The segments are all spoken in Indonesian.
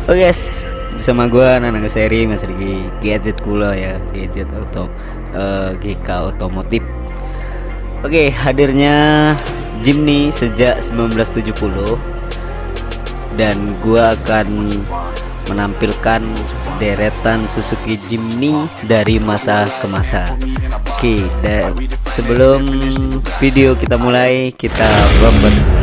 Oke guys, bersama gua Nana Seri masih di gadget kula ya, gadget GK otomotif. Oke, hadirnya Jimny sejak 1970 dan gua akan menampilkan deretan Suzuki Jimny dari masa ke masa. Oke, dan sebelum video kita mulai, kita bumper.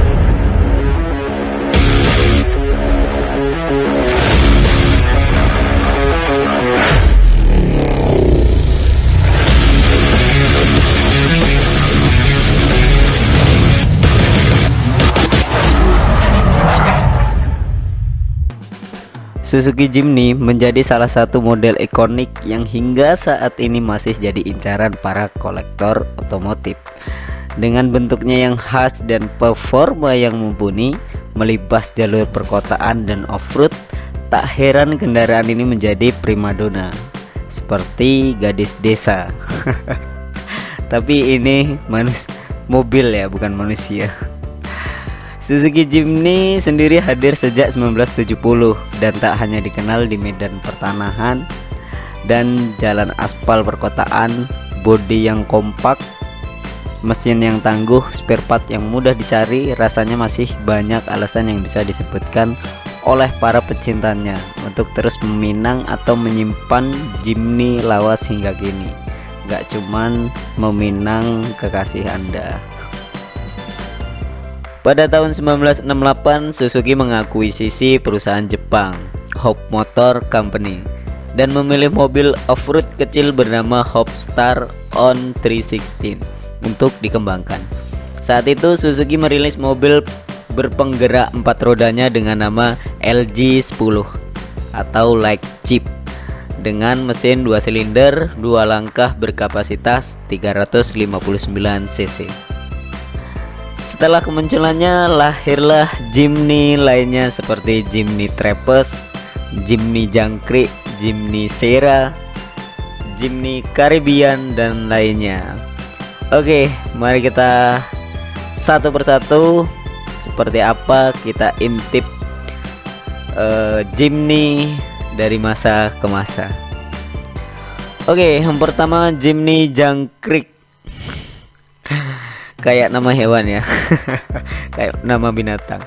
Suzuki Jimny menjadi salah satu model ikonik yang hingga saat ini masih jadi incaran para kolektor otomotif. Dengan bentuknya yang khas dan performa yang mumpuni, melibas jalur perkotaan dan off-road, tak heran kendaraan ini menjadi primadona seperti gadis desa. Tapi ini mobil ya, bukan manusia. Suzuki Jimny sendiri hadir sejak 1970 dan tak hanya dikenal di medan pertanahan dan jalan aspal perkotaan. Bodi yang kompak, mesin yang tangguh, spare part yang mudah dicari, rasanya masih banyak alasan yang bisa disebutkan oleh para pecintanya untuk terus meminang atau menyimpan Jimny lawas hingga kini. Gak cuman meminang kekasih Anda. Pada tahun 1968, Suzuki mengakuisisi perusahaan Jepang, Hope Motor Company, dan memilih mobil off-road kecil bernama Hope Star On 316 untuk dikembangkan. Saat itu Suzuki merilis mobil berpenggerak 4 rodanya dengan nama LG10 atau Like Jeep dengan mesin 2 silinder 2 langkah berkapasitas 359 cc. Setelah kemunculannya, lahirlah Jimny lainnya seperti Jimny Traverse, Jimny Jangkrik, Jimny Sierra, Jimny Caribbean, dan lainnya. Oke, mari kita satu persatu seperti apa kita intip Jimny dari masa ke masa. Oke, yang pertama Jimny Jangkrik. Kayak nama hewan ya. Kayak nama binatang.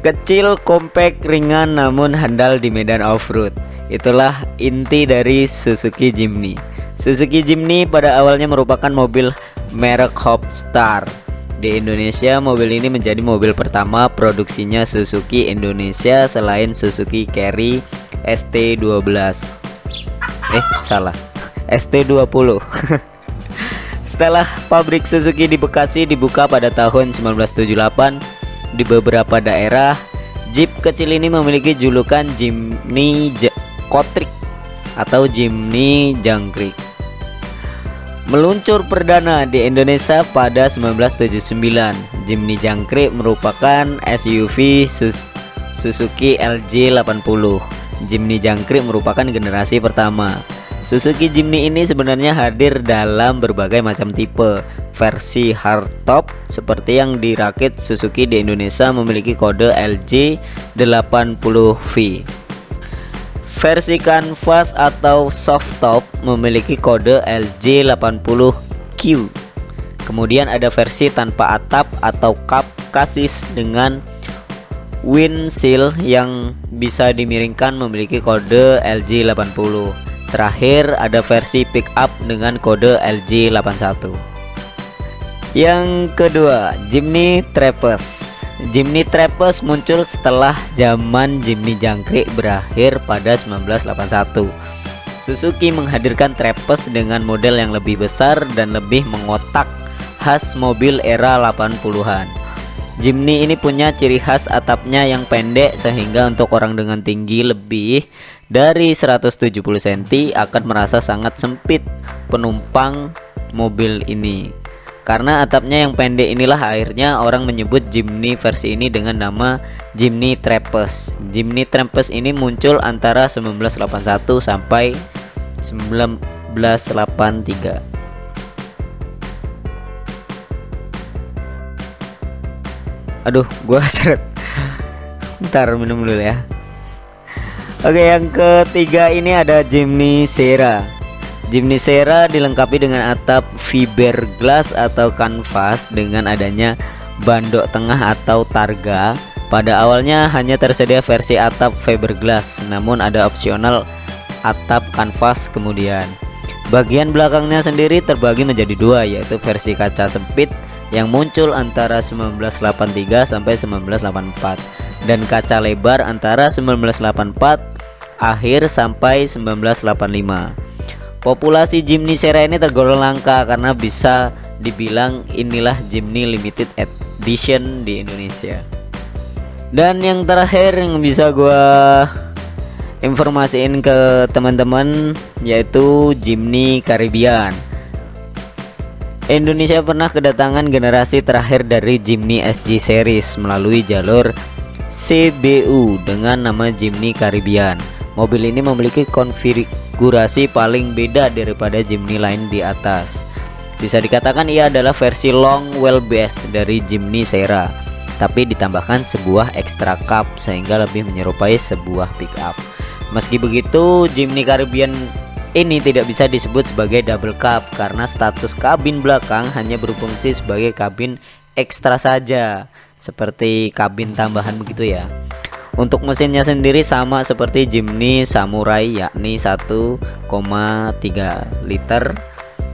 Kecil, kompak, ringan, namun handal di medan off-road. Itulah inti dari Suzuki Jimny. Suzuki Jimny pada awalnya merupakan mobil merek Hope Star. Di Indonesia, mobil ini menjadi mobil pertama produksinya Suzuki Indonesia selain Suzuki Carry ST12. ST20. Setelah pabrik Suzuki di Bekasi dibuka pada tahun 1978, di beberapa daerah, Jeep kecil ini memiliki julukan Jimny Kotrik atau Jimny Jangkrik. Meluncur perdana di Indonesia pada 1979, Jimny Jangkrik merupakan SUV Suzuki LG80. Jimny Jangkrik merupakan generasi pertama. Suzuki Jimny ini sebenarnya hadir dalam berbagai macam tipe. Versi hardtop seperti yang dirakit Suzuki di Indonesia memiliki kode LG80V. Versi canvas atau softtop memiliki kode LG80Q. Kemudian ada versi tanpa atap atau cup chassis dengan windshield yang bisa dimiringkan memiliki kode LG80. Terakhir ada versi pick up dengan kode LG81. Yang kedua, Jimny Traverse. Jimny Traverse muncul setelah zaman Jimny Jangkrik berakhir pada 1981. Suzuki menghadirkan Traverse dengan model yang lebih besar dan lebih mengotak, khas mobil era 80-an. Jimny ini punya ciri khas atapnya yang pendek sehingga untuk orang dengan tinggi lebih dari 170 cm akan merasa sangat sempit penumpang mobil ini. Karena atapnya yang pendek inilah akhirnya orang menyebut Jimny versi ini dengan nama Jimny Traverse. Jimny Traverse ini muncul antara 1981 sampai 1983. Aduh, gua seret. Ntar minum dulu ya. Oke, yang ketiga ini ada Jimny Sierra. Jimny Sierra dilengkapi dengan atap fiberglass atau kanvas dengan adanya bandok tengah atau targa. Pada awalnya hanya tersedia versi atap fiberglass, namun ada opsional atap kanvas kemudian. Bagian belakangnya sendiri terbagi menjadi dua, yaitu versi kaca sempit yang muncul antara 1983 sampai 1984 dan kaca lebar antara 1984 akhir sampai 1985. Populasi Jimny Sierra ini tergolong langka karena bisa dibilang inilah Jimny limited edition di Indonesia. Dan yang terakhir yang bisa gua informasiin ke teman-teman yaitu Jimny Caribbean. Indonesia pernah kedatangan generasi terakhir dari Jimny SG series melalui jalur CBU dengan nama Jimny Caribbean. Mobil ini memiliki konfigurasi paling beda daripada Jimny lain di atas. Bisa dikatakan ia adalah versi long wheelbase dari Jimny Sierra, tapi ditambahkan sebuah extra cab sehingga lebih menyerupai sebuah pickup. Meski begitu, Jimny Caribbean ini tidak bisa disebut sebagai double cab karena status kabin belakang hanya berfungsi sebagai kabin ekstra saja, seperti kabin tambahan begitu ya. Untuk mesinnya sendiri sama seperti Jimny Samurai, yakni 1,3 liter,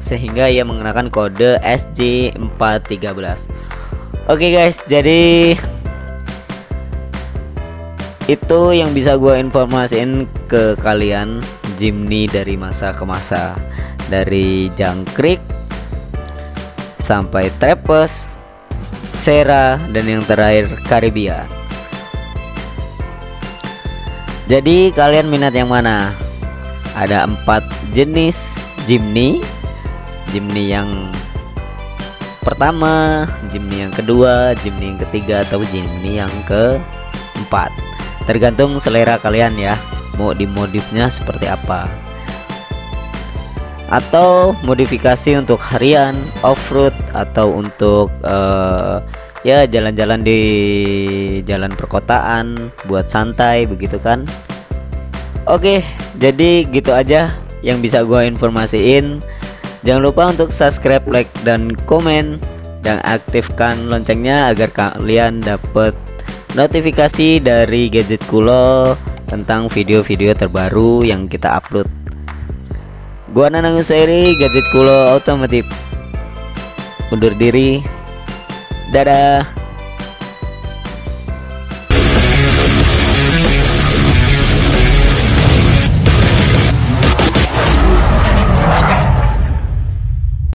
sehingga ia mengenakan kode SJ413. Oke guys, jadi itu yang bisa gue informasiin ke kalian Jimny dari masa ke masa, dari jangkrik sampai Traverse, Sierra, dan yang terakhir Caribbean. Jadi kalian minat yang mana? Ada 4 jenis Jimny. Jimny yang pertama, Jimny yang kedua, Jimny yang ketiga, atau Jimny yang keempat. Tergantung selera kalian ya, mau dimodifnya seperti apa, atau modifikasi untuk harian, off-road, atau untuk ya jalan-jalan di jalan perkotaan buat santai begitu kan. Oke, jadi gitu aja yang bisa gua informasiin. Jangan lupa untuk subscribe, like, dan komen, dan aktifkan loncengnya agar kalian dapat notifikasi dari Gadget Kulo tentang video-video terbaru yang kita upload. Gua Nanang Seri, Gadget Kulo Otomotif, undur diri. Dadah.